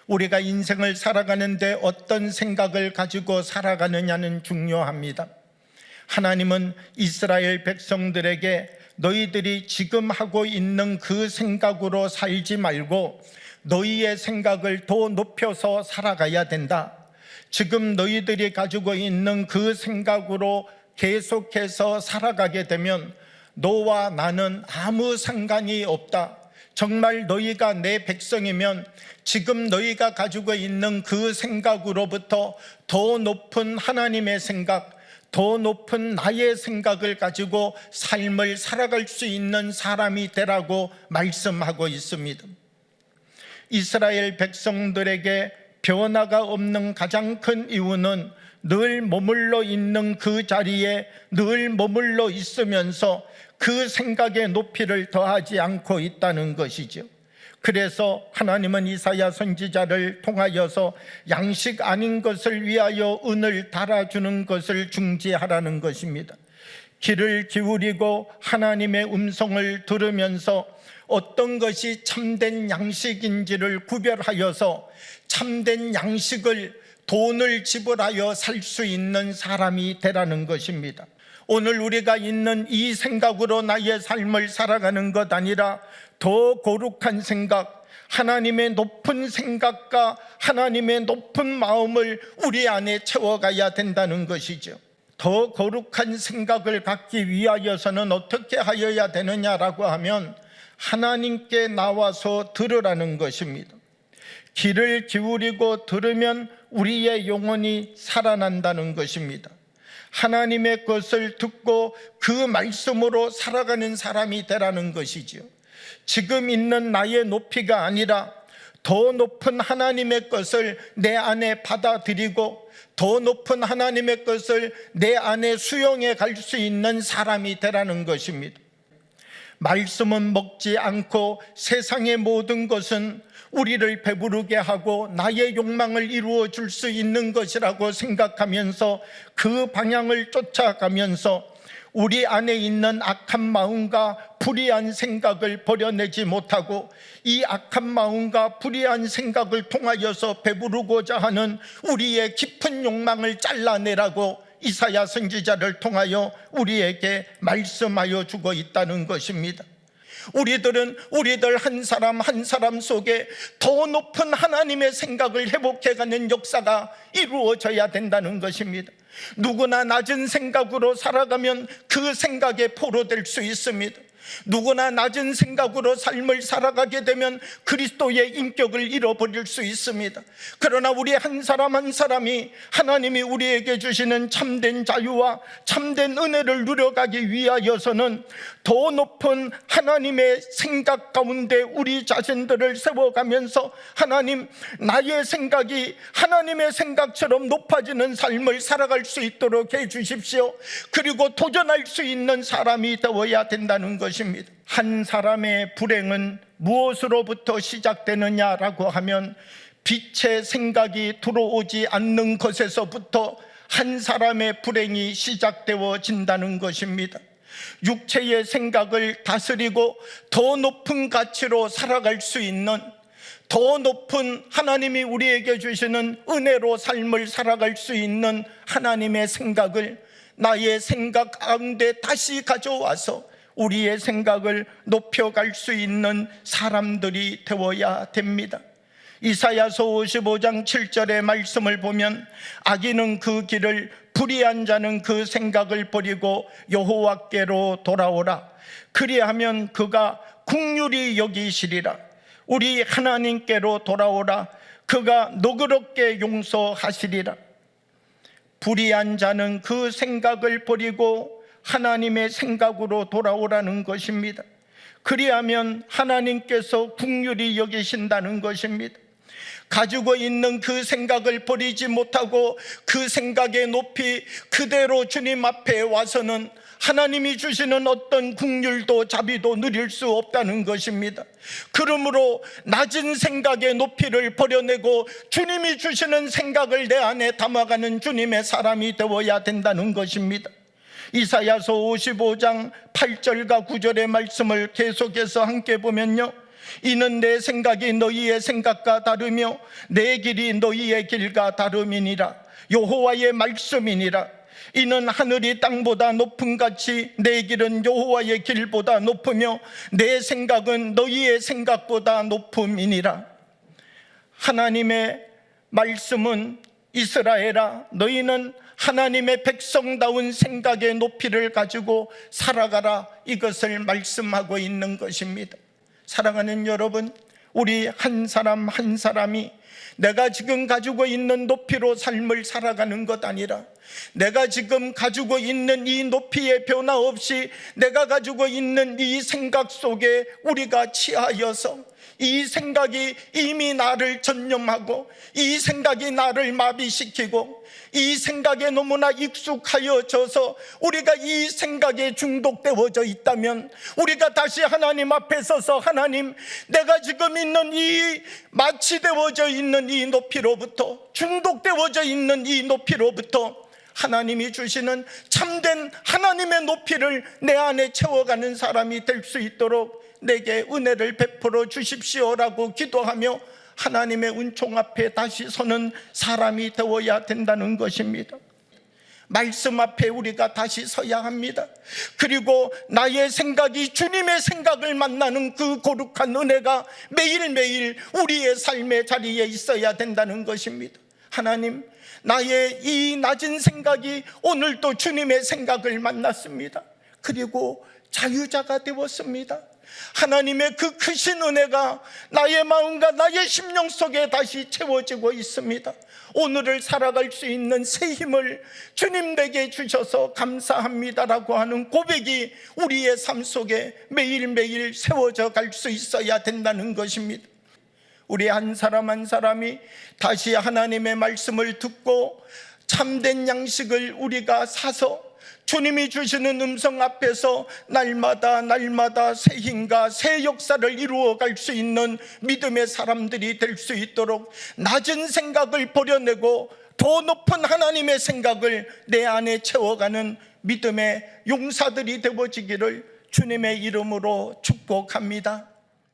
우리가 인생을 살아가는데 어떤 생각을 가지고 살아가느냐는 중요합니다. 하나님은 이스라엘 백성들에게 너희들이 지금 하고 있는 그 생각으로 살지 말고 너희의 생각을 더 높여서 살아가야 된다. 지금 너희들이 가지고 있는 그 생각으로 계속해서 살아가게 되면 너와 나는 아무 상관이 없다. 정말 너희가 내 백성이면 지금 너희가 가지고 있는 그 생각으로부터 더 높은 하나님의 생각, 더 높은 나의 생각을 가지고 삶을 살아갈 수 있는 사람이 되라고 말씀하고 있습니다. 이스라엘 백성들에게 변화가 없는 가장 큰 이유는 늘 머물러 있는 그 자리에 늘 머물러 있으면서 그 생각의 높이를 더하지 않고 있다는 것이죠. 그래서 하나님은 이사야 선지자를 통하여서 양식 아닌 것을 위하여 은을 달아주는 것을 중지하라는 것입니다. 귀를 기울이고 하나님의 음성을 들으면서 어떤 것이 참된 양식인지를 구별하여서 참된 양식을 돈을 지불하여 살 수 있는 사람이 되라는 것입니다. 오늘 우리가 있는 이 생각으로 나의 삶을 살아가는 것 아니라 더 거룩한 생각, 하나님의 높은 생각과 하나님의 높은 마음을 우리 안에 채워가야 된다는 것이죠. 더 거룩한 생각을 갖기 위하여서는 어떻게 하여야 되느냐라고 하면 하나님께 나와서 들으라는 것입니다. 귀를 기울이고 들으면 우리의 영혼이 살아난다는 것입니다. 하나님의 것을 듣고 그 말씀으로 살아가는 사람이 되라는 것이지요. 지금 있는 나의 높이가 아니라 더 높은 하나님의 것을 내 안에 받아들이고 더 높은 하나님의 것을 내 안에 수용해 갈 수 있는 사람이 되라는 것입니다. 말씀은 먹지 않고 세상의 모든 것은 우리를 배부르게 하고 나의 욕망을 이루어 줄 수 있는 것이라고 생각하면서 그 방향을 쫓아가면서 우리 안에 있는 악한 마음과 불의한 생각을 버려내지 못하고 이 악한 마음과 불의한 생각을 통하여서 배부르고자 하는 우리의 깊은 욕망을 잘라내라고 이사야 선지자를 통하여 우리에게 말씀하여 주고 있다는 것입니다. 우리들 한 사람 한 사람 속에 더 높은 하나님의 생각을 회복해가는 역사가 이루어져야 된다는 것입니다. 누구나 낮은 생각으로 살아가면 그 생각에 포로될 수 있습니다. 누구나 낮은 생각으로 삶을 살아가게 되면 그리스도의 인격을 잃어버릴 수 있습니다. 그러나 우리 한 사람 한 사람이 하나님이 우리에게 주시는 참된 자유와 참된 은혜를 누려가기 위하여서는 더 높은 하나님의 생각 가운데 우리 자신들을 세워가면서 하나님, 나의 생각이 하나님의 생각처럼 높아지는 삶을 살아갈 수 있도록 해주십시오. 그리고 도전할 수 있는 사람이 되어야 된다는 것입니다. 한 사람의 불행은 무엇으로부터 시작되느냐라고 하면 빛의 생각이 들어오지 않는 것에서부터 한 사람의 불행이 시작되어진다는 것입니다. 육체의 생각을 다스리고 더 높은 가치로 살아갈 수 있는, 더 높은 하나님이 우리에게 주시는 은혜로 삶을 살아갈 수 있는 하나님의 생각을 나의 생각 가운데 다시 가져와서 우리의 생각을 높여갈 수 있는 사람들이 되어야 됩니다. 이사야서 55장 7절의 말씀을 보면 악인은 그 길을, 불의한 자는 그 생각을 버리고 여호와께로 돌아오라. 그리하면 그가 긍휼히 여기시리라. 우리 하나님께로 돌아오라. 그가 너그럽게 용서하시리라. 불의한 자는 그 생각을 버리고 하나님의 생각으로 돌아오라는 것입니다. 그리하면 하나님께서 긍휼히 여기신다는 것입니다. 가지고 있는 그 생각을 버리지 못하고 그 생각의 높이 그대로 주님 앞에 와서는 하나님이 주시는 어떤 긍휼도 자비도 누릴 수 없다는 것입니다. 그러므로 낮은 생각의 높이를 버려내고 주님이 주시는 생각을 내 안에 담아가는 주님의 사람이 되어야 된다는 것입니다. 이사야서 55장 8절과 9절의 말씀을 계속해서 함께 보면요, 이는 내 생각이 너희의 생각과 다르며 내 길이 너희의 길과 다름이니라. 여호와의 말씀이니라. 이는 하늘이 땅보다 높음 같이 내 길은 여호와의 길보다 높으며 내 생각은 너희의 생각보다 높음이니라. 하나님의 말씀은 이스라엘아, 너희는 하나님의 백성다운 생각의 높이를 가지고 살아가라, 이것을 말씀하고 있는 것입니다. 사랑하는 여러분, 우리 한 사람 한 사람이 내가 지금 가지고 있는 높이로 삶을 살아가는 것 아니라 내가 지금 가지고 있는 이 높이의 변화 없이 내가 가지고 있는 이 생각 속에 우리가 취하여서 이 생각이 이미 나를 전념하고 이 생각이 나를 마비시키고 이 생각에 너무나 익숙하여져서 우리가 이 생각에 중독되어져 있다면 우리가 다시 하나님 앞에 서서 하나님, 내가 지금 있는 이 마취되어져 있는 이 높이로부터, 중독되어져 있는 이 높이로부터 하나님이 주시는 참된 하나님의 높이를 내 안에 채워가는 사람이 될 수 있도록 내게 은혜를 베풀어 주십시오라고 기도하며 하나님의 은총 앞에 다시 서는 사람이 되어야 된다는 것입니다. 말씀 앞에 우리가 다시 서야 합니다. 그리고 나의 생각이 주님의 생각을 만나는 그 거룩한 은혜가 매일매일 우리의 삶의 자리에 있어야 된다는 것입니다. 하나님, 나의 이 낮은 생각이 오늘도 주님의 생각을 만났습니다. 그리고 자유자가 되었습니다. 하나님의 그 크신 은혜가 나의 마음과 나의 심령 속에 다시 채워지고 있습니다. 오늘을 살아갈 수 있는 새 힘을 주님 내게 주셔서 감사합니다라고 하는 고백이 우리의 삶 속에 매일매일 세워져 갈 수 있어야 된다는 것입니다. 우리 한 사람 한 사람이 다시 하나님의 말씀을 듣고 참된 양식을 우리가 사서 주님이 주시는 음성 앞에서 날마다 새 힘과 새 역사를 이루어갈 수 있는 믿음의 사람들이 될 수 있도록 낮은 생각을 버려내고 더 높은 하나님의 생각을 내 안에 채워가는 믿음의 용사들이 되어지기를 주님의 이름으로 축복합니다.